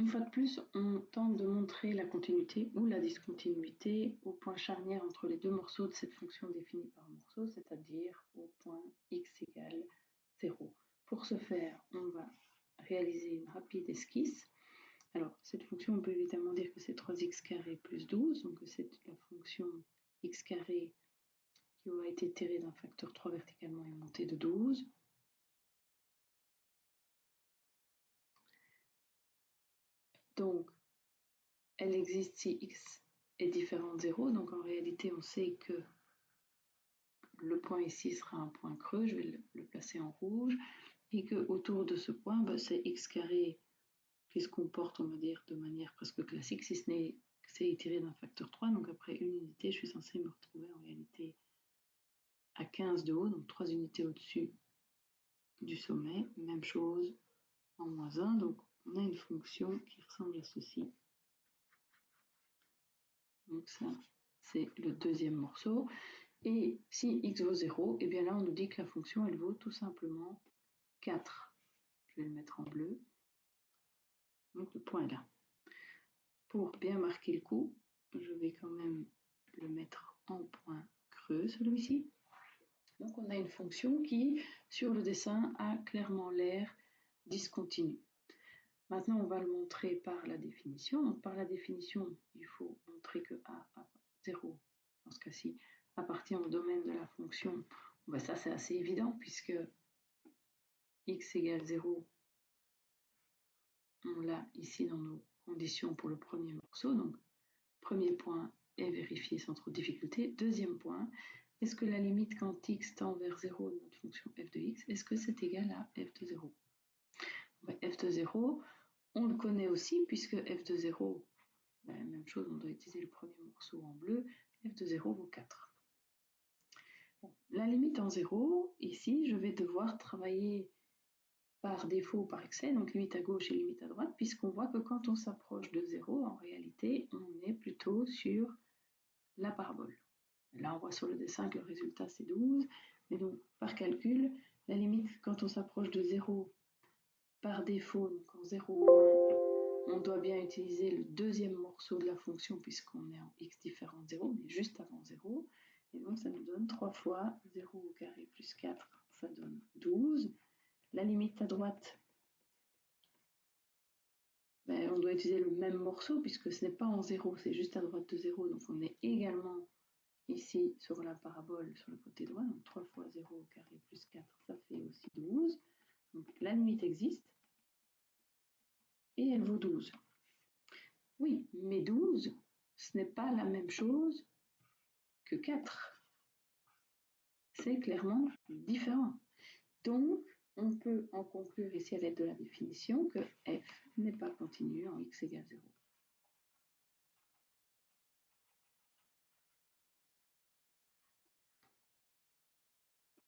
Une fois de plus, on tente de montrer la continuité ou la discontinuité au point charnière entre les deux morceaux de cette fonction définie par morceau, c'est-à-dire au point x égale 0. Pour ce faire, on va réaliser une rapide esquisse. Alors, cette fonction, on peut évidemment dire que c'est 3x carré plus 12, donc c'est la fonction x carré qui aura été tirée d'un facteur 3 verticalement et montée de 12. Donc, elle existe si x est différent de 0. Donc, en réalité, on sait que le point ici sera un point creux. Je vais le placer en rouge. Et que autour de ce point, c'est x carré qui se comporte, on va dire, de manière presque classique, si ce n'est que c'est tiré d'un facteur 3. Donc, après une unité, je suis censé me retrouver en réalité à 15 de haut, donc 3 unités au-dessus du sommet. Même chose en moins 1. Donc, on a une fonction qui ressemble à ceci. Donc ça, c'est le deuxième morceau. Et si x vaut 0, et bien là, on nous dit que la fonction, elle vaut tout simplement 4. Je vais le mettre en bleu. Donc le point est là. Pour bien marquer le coup, je vais quand même le mettre en point creux, celui-ci. Donc on a une fonction qui, sur le dessin, a clairement l'air discontinue. Maintenant, on va le montrer par la définition. Donc, par la définition, il faut montrer que A, 0, dans ce cas-ci, appartient au domaine de la fonction. Ben, ça, c'est assez évident, puisque x égale 0, on l'a ici dans nos conditions pour le premier morceau. Donc, premier point est vérifié sans trop de difficulté. Deuxième point, est-ce que la limite quand x tend vers 0 de notre fonction f de x, est-ce que c'est égal à f de 0? Ben, f de 0, on le connaît aussi, puisque f de 0, ben, même chose, on doit utiliser le premier morceau en bleu, f de 0 vaut 4. Bon, la limite en 0, ici, je vais devoir travailler par défaut, par excès, donc limite à gauche et limite à droite, puisqu'on voit que quand on s'approche de 0, en réalité, on est plutôt sur la parabole. Là, on voit sur le dessin que le résultat, c'est 12. Et donc, par calcul, la limite, quand on s'approche de 0, par défaut, donc en 0 moins, on doit bien utiliser le deuxième morceau de la fonction puisqu'on est en x différent de 0, mais juste avant 0. Et donc, ça nous donne 3 fois 0 au carré plus 4, ça donne 12. La limite à droite, ben, on doit utiliser le même morceau puisque ce n'est pas en 0, c'est juste à droite de 0. Donc, on est également ici sur la parabole sur le côté droit. Donc, 3 fois 0 au carré plus 4, ça fait aussi 12. Donc, la limite existe et elle vaut 12. Oui, mais 12, ce n'est pas la même chose que 4. C'est clairement différent. Donc, on peut en conclure ici à l'aide de la définition que f n'est pas continu en x égale 0.